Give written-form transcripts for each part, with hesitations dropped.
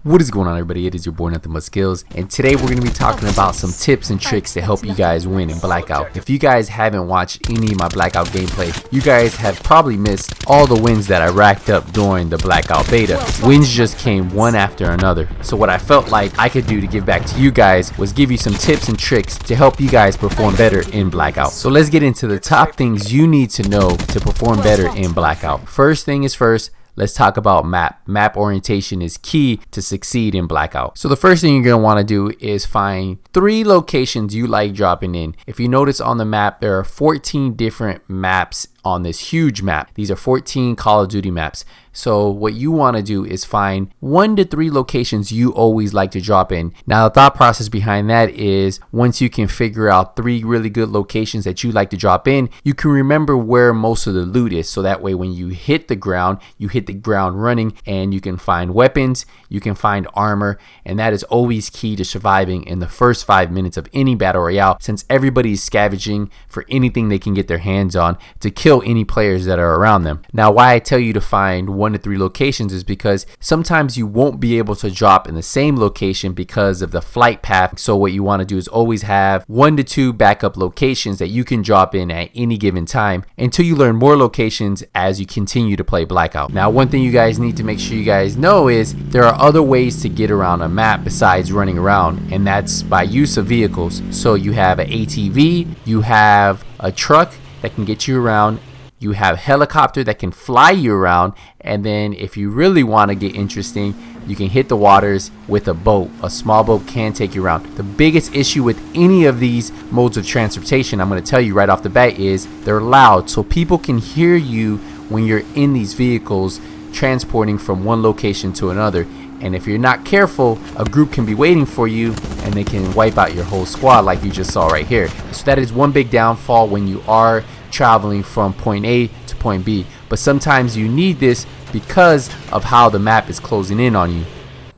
What is going on, everybody? It is your boy Nothing But Skills, and today we're going to be talking about some tips and tricks to help you guys win in Blackout. If you guys haven't watched any of my Blackout gameplay, you guys have probably missed all the wins that I racked up during the Blackout beta. Wins just came one after another. So what I felt like I could do to give back to you guys was give you some tips and tricks to help you guys perform better in Blackout. So let's get into the top things you need to know to perform better in Blackout. First thing is first. Let's talk about map. Map orientation is key to succeed in Blackout. So the first thing you're going to want to do is find 3 locations you like dropping in. If you notice on the map, there are 14 different maps on this huge map. These are 14 Call of Duty maps. So what you want to do is find 1 to 3 locations you always like to drop in. Now the thought process behind that is once you can figure out 3 really good locations that you like to drop in, you can remember where most of the loot is. So that way when you hit the ground, you hit the ground running and you can find weapons, you can find armor, and that is always key to surviving in the first 5 minutes of any battle royale, since everybody is scavenging for anything they can get their hands on to kill any players that are around them. Now why I tell you to find 1 to 3 locations is because sometimes you won't be able to drop in the same location because of the flight path. So what you want to do is always have 1 to 2 backup locations that you can drop in at any given time until you learn more locations as you continue to play Blackout. Now one thing you guys need to make sure you guys know is there are other ways to get around a map besides running around, and that's by use of vehicles. So you have an ATV, you have a truck that can get you around, you have a helicopter that can fly you around, and then if you really want to get interesting, you can hit the waters with a boat. A small boat can take you around. The biggest issue with any of these modes of transportation, I'm going to tell you right off the bat, is they're loud, so people can hear you when you're in these vehicles transporting from one location to another. And if you're not careful, a group can be waiting for you and they can wipe out your whole squad like you just saw right here. So that is one big downfall when you are traveling from point A to point B. But sometimes you need this because of how the map is closing in on you.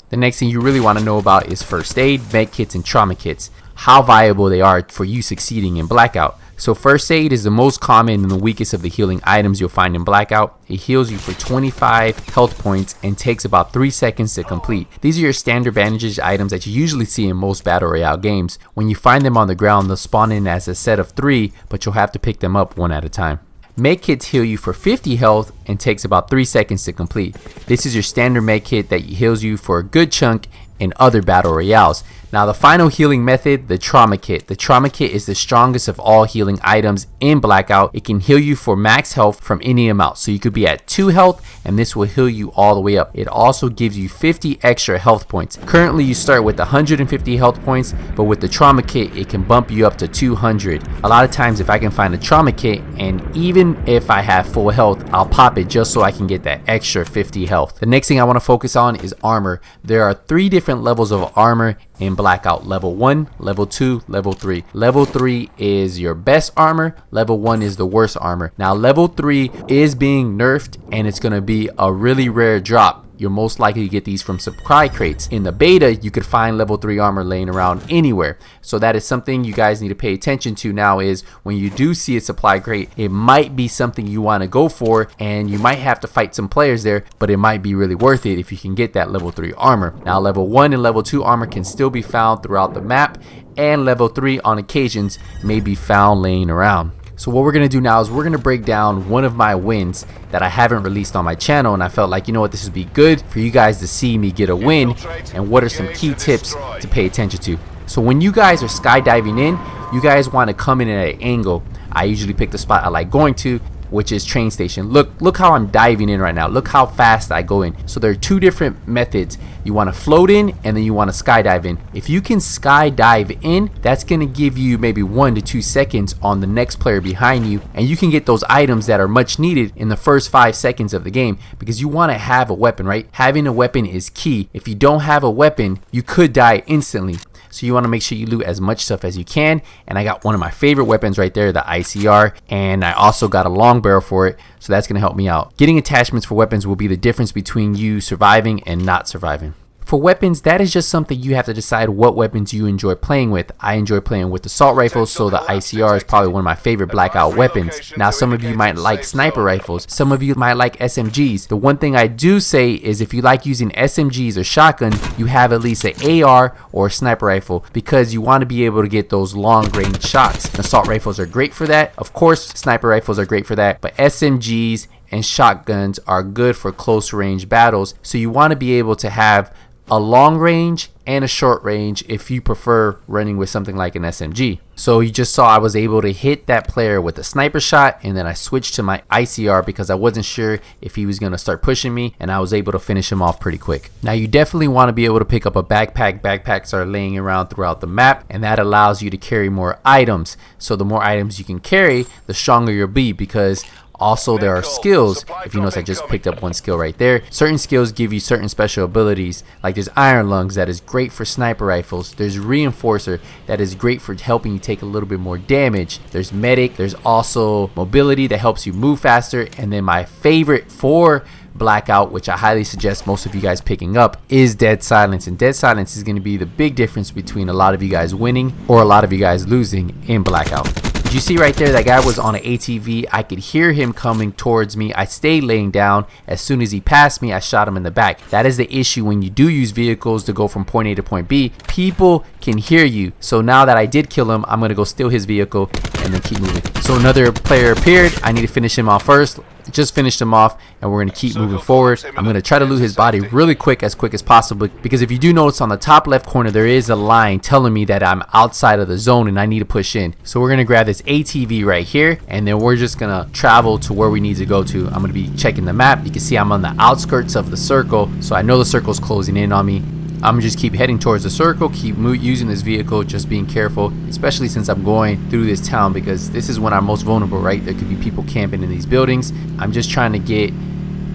The next thing you really want to know about is first aid, med kits, and trauma kits. How viable they are for you succeeding in Blackout. So first aid is the most common and the weakest of the healing items you'll find in Blackout. It heals you for 25 health points and takes about 3 seconds to complete. These are your standard bandage items that you usually see in most battle royale games. When you find them on the ground, they'll spawn in as a set of 3, but you'll have to pick them up one at a time. Med kits heal you for 50 health and takes about 3 seconds to complete. This is your standard med kit that heals you for a good chunk in other battle royales. Now the final healing method, the trauma kit. The trauma kit is the strongest of all healing items in Blackout. It can heal you for max health from any amount. So you could be at 2 health and this will heal you all the way up. It also gives you 50 extra health points. Currently you start with 150 health points, but with the trauma kit it can bump you up to 200. A lot of times if I can find a trauma kit, and even if I have full health, I'll pop it just so I can get that extra 50 health. The next thing I want to focus on is armor. There are 3 different levels of armor in Blackout: level 1, level 2, level 3. Level 3 is your best armor, level 1 is the worst armor. Now level 3 is being nerfed and it's going to be a really rare drop. You're most likely to get these from supply crates. In the beta, you could find level 3 armor laying around anywhere. So that is something you guys need to pay attention to now, is when you do see a supply crate, it might be something you want to go for and you might have to fight some players there, but it might be really worth it if you can get that level 3 armor. Now level 1 and level 2 armor can still be found throughout the map, and level 3 on occasions may be found laying around. So what we're going to do now is we're going to break down one of my wins that I haven't released on my channel, and I felt like, you know what, this would be good for you guys to see me get a win, and what are some key tips to pay attention to. So when you guys are skydiving in, you guys want to come in at an angle. I usually pick the spot I like going to, which is train station. Look how I'm diving in right now. Look how fast I go in. So there are 2 different methods. You want to float in and then you want to skydive in. If you can skydive in, that's going to give you maybe 1 to 2 seconds on the next player behind you, and you can get those items that are much needed in the first 5 seconds of the game, because you want to have a weapon, right? Having a weapon is key. If you don't have a weapon, you could die instantly. So you want to make sure you loot as much stuff as you can. And I got one of my favorite weapons right there, the ICR, and I also got a long barrel for it, so that's going to help me out. Getting attachments for weapons will be the difference between you surviving and not surviving. For weapons, that is just something you have to decide what weapons you enjoy playing with. I enjoy playing with assault rifles, so the ICR is probably one of my favorite Blackout weapons. Now, some of you might like sniper rifles. Some of you might like SMGs. The one thing I do say is if you like using SMGs or shotgun, you have at least an AR or a sniper rifle because you want to be able to get those long range shots. Assault rifles are great for that. Of course, sniper rifles are great for that, but SMGs and shotguns are good for close range battles. So you want to be able to have a long range and a short range if you prefer running with something like an SMG. So you just saw I was able to hit that player with a sniper shot, and then I switched to my ICR because I wasn't sure if he was going to start pushing me, and I was able to finish him off pretty quick. Now you definitely want to be able to pick up a backpack. Backpacks are laying around throughout the map, and that allows you to carry more items. So the more items you can carry, the stronger you'll be, because also there are skills. If you notice, I just picked up one skill right there. Certain skills give you certain special abilities, like there's Iron Lungs that is great for sniper rifles. There's Reinforcer that is great for helping you take a little bit more damage. There's Medic. There's also Mobility that helps you move faster. And then my favorite for Blackout, which I highly suggest most of you guys picking up, is Dead Silence. And Dead Silence is going to be the big difference between a lot of you guys winning or a lot of you guys losing in Blackout. You see right there, that guy was on an ATV. I could hear him coming towards me. I stayed laying down. As soon as he passed me, I shot him in the back. That is the issue when you do use vehicles to go from point A to point B. People can hear you. So now that I did kill him, I'm going to go steal his vehicle and then keep moving. So another player appeared. I need to finish him off first. Just finished him off, and we're going to keep moving forward. I'm going to try to loot his body really quick as possible, because if you do notice on the top left corner there is a line telling me that I'm outside of the zone and I need to push in. So we're going to grab this ATV right here, and then we're just going to travel to where we need to go to. I'm going to be checking the map. You can see I'm on the outskirts of the circle, so I know the circle's closing in on me. I'm just keep heading towards the circle, keep using this vehicle, just being careful, especially since I'm going through this town, because this is when I'm most vulnerable, right? There could be people camping in these buildings. I'm just trying to get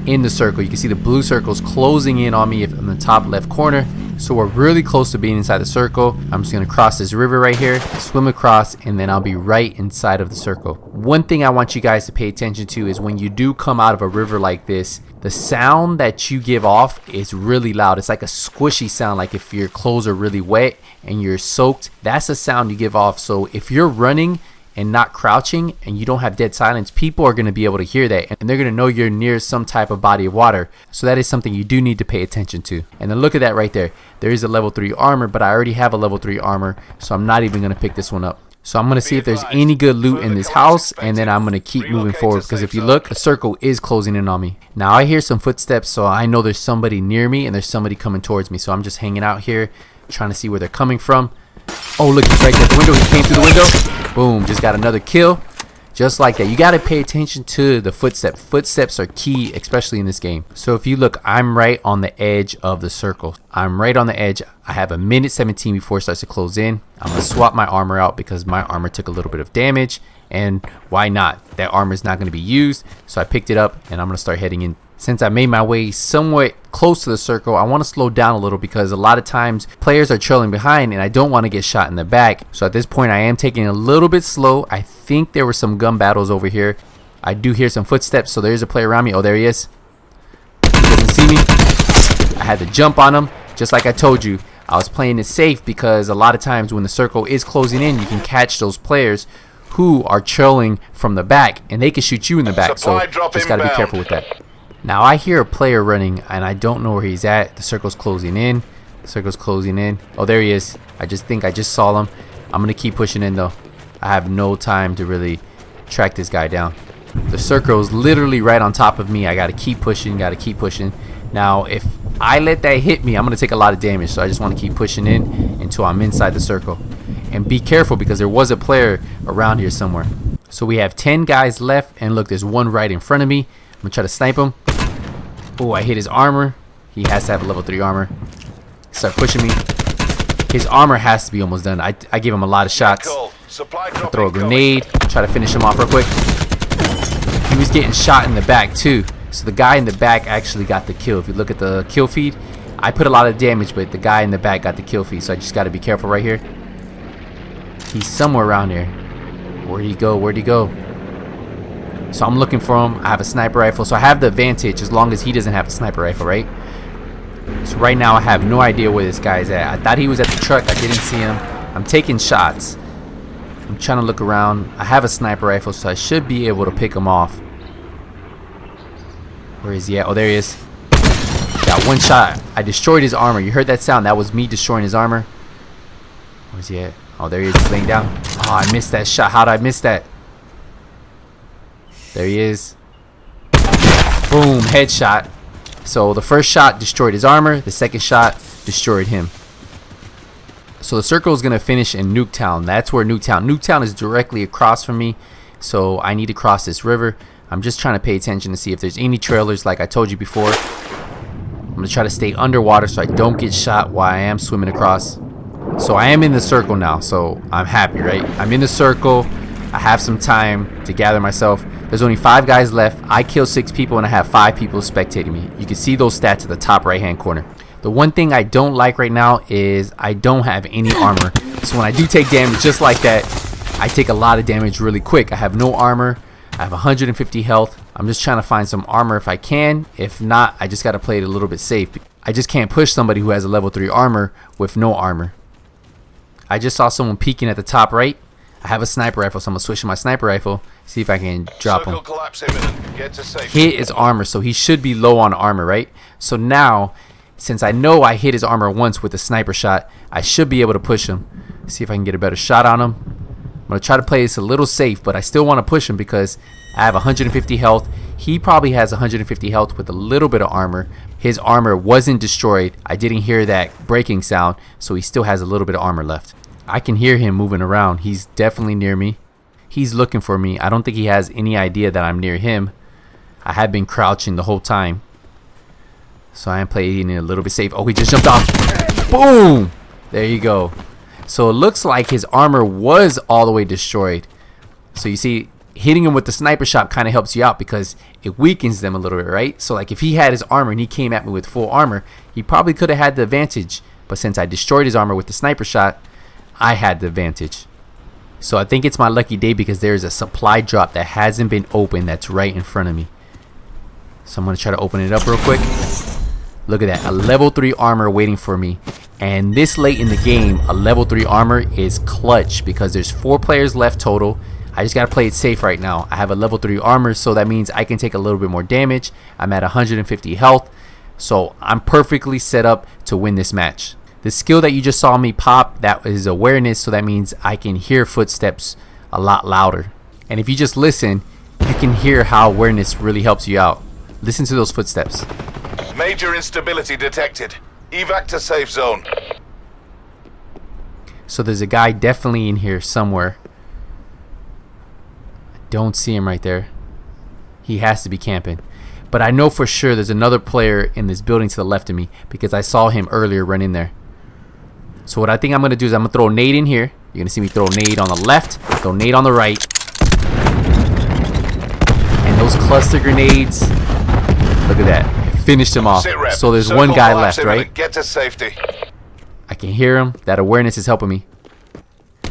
in the circle. You can see the blue circle's closing in on me in the top left corner. So we're really close to being inside the circle. I'm just going to cross this river right here, swim across, and then I'll be right inside of the circle. One thing I want you guys to pay attention to is when you do come out of a river like this, the sound that you give off is really loud. It's like a squishy sound, like if your clothes are really wet and you're soaked. That's the sound you give off. So if you're running and not crouching and you don't have Dead Silence, people are going to be able to hear that, and they're going to know you're near some type of body of water. So that is something you do need to pay attention to. And then look at that right there. There is a level 3 armor, but I already have a level 3 armor, so I'm not even going to pick this one up. So I'm going to see if there's any good loot in this house, and then I'm going to keep moving forward, because if you look, the circle is closing in on me. Now I hear some footsteps, so I know there's somebody near me and there's somebody coming towards me. So I'm just hanging out here trying to see where they're coming from. Oh, look, he's right there at the window. He came through the window. Boom, just got another kill. Just like that. You got to pay attention to the footsteps. Footsteps are key, especially in this game. So if you look, I'm right on the edge of the circle. I'm right on the edge. I have a minute 17 before it starts to close in. I'm going to swap my armor out because my armor took a little bit of damage. And why not? That armor is not going to be used. So I picked it up and I'm going to start heading in. Since I made my way somewhat close to the circle, I want to slow down a little, because a lot of times players are trailing behind and I don't want to get shot in the back. So at this point I am taking it a little bit slow. I think there were some gun battles over here. I do hear some footsteps, so there's a player around me. Oh, there he is. He doesn't see me. I had to jump on him, just like I told you. I was playing it safe because a lot of times when the circle is closing in, you can catch those players who are trailing from the back and they can shoot you in the back. So just got to be careful with that. Now I hear a player running and I don't know where he's at. The circle's closing in. The circle's closing in. Oh, there he is. I think I just saw him. I'm going to keep pushing in though. I have no time to really track this guy down. The circle is literally right on top of me. I got to keep pushing. Now if I let that hit me, I'm going to take a lot of damage. So I just want to keep pushing in until I'm inside the circle. And be careful because there was a player around here somewhere. So we have 10 guys left. And look, there's one right in front of me. I'm going to try to snipe him. Oh, I hit his armor. He has to have a level 3 armor. Start pushing me. His armor has to be almost done. I give him a lot of shots. Throw a grenade. Try to finish him off real quick. He was getting shot in the back too. So the guy in the back actually got the kill. If you look at the kill feed, I put a lot of damage, but the guy in the back got the kill feed. So I just got to be careful right here. He's somewhere around here. Where'd he go? So I'm looking for him. I have a sniper rifle, so I have the advantage as long as he doesn't have a sniper rifle, right? So right now I have no idea where this guy's at. I thought he was at the truck. I didn't see him. I'm taking shots. I'm trying to look around. I have a sniper rifle, so I should be able to pick him off. Where is he at? Oh, there he is. Got one shot. I destroyed his armor. You heard that sound? That was me destroying his armor. Where's he at? Oh, there he is. He's laying down. Oh, I missed that shot. How did I miss that? There he is. Boom. Headshot. So the first shot destroyed his armor. The second shot destroyed him. So the circle is going to finish in Nuketown. That's where Nuketown is directly across from me. So I need to cross this river. I'm just trying to pay attention to see if there's any trailers like I told you before. I'm going to try to stay underwater so I don't get shot while I am swimming across. So I am in the circle now, so I'm happy, right? I'm in the circle. I have some time to gather myself. There's only 5 guys left. I killed 6 people and I have 5 people spectating me. You can see those stats at the top right hand corner. The one thing I don't like right now is I don't have any armor. So when I do take damage just like that, I take a lot of damage really quick. I have no armor. I have 150 health. I'm just trying to find some armor if I can. If not, I just got to play it a little bit safe. I just can't push somebody who has a level 3 armor with no armor. I just saw someone peeking at the top right. I have a sniper rifle, so I'm going to switch to my sniper rifle. See if I can drop him. Hit his armor, so he should be low on armor, right? So now, since I know I hit his armor once with a sniper shot, I should be able to push him. See if I can get a better shot on him. I'm going to try to play this a little safe, but I still want to push him because I have 150 health. He probably has 150 health with a little bit of armor. His armor wasn't destroyed. I didn't hear that breaking sound, so he still has a little bit of armor left. I can hear him moving around. He's definitely near me. He's looking for me. I don't think he has any idea that I'm near him. I have been crouching the whole time. So I am playing it a little bit safe. Oh, he just jumped off. Boom! There you go. So it looks like his armor was all the way destroyed. So you see, hitting him with the sniper shot kind of helps you out because it weakens them a little bit, right? So like if he had his armor and he came at me with full armor, he probably could have had the advantage. But since I destroyed his armor with the sniper shot, I had the advantage. So I think it's my lucky day because there's a supply drop that hasn't been opened that's right in front of me. So I'm going to try to open it up real quick. Look at that, a level 3 armor waiting for me. And this late in the game, a level 3 armor is clutch because there's 4 players left total. I just got to play it safe right now. I have a level 3 armor, so that means I can take a little bit more damage. I'm at 150 health. So I'm perfectly set up to win this match. The skill that you just saw me pop, that is awareness, so that means I can hear footsteps a lot louder. And if you just listen, you can hear how awareness really helps you out. Listen to those footsteps. Major instability detected. Evac to safe zone. So there's a guy definitely in here somewhere. I don't see him right there. He has to be camping. But I know for sure there's another player in this building to the left of me because I saw him earlier run in there. So what I think I'm going to do is I'm going to throw a nade in here. You're going to see me throw a nade on the left, throw a nade on the right. And those cluster grenades, look at that. I finished him off. So there's one guy left, right? Get to safety. I can hear him. That awareness is helping me.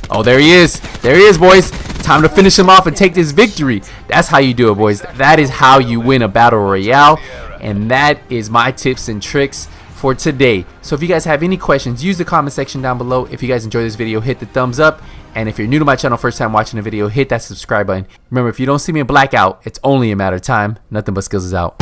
Oh, there he is. There he is, boys. Time to finish him off and take this victory. That's how you do it, boys. That is how you win a battle royale. And that is my tips and tricks for today. So if you guys have any questions, use the comment section down below. If you guys enjoyed this video, hit the thumbs up. And if you're new to my channel, first time watching the video, hit that subscribe button. Remember, if you don't see me in Blackout, it's only a matter of time. Nothing but skills is out.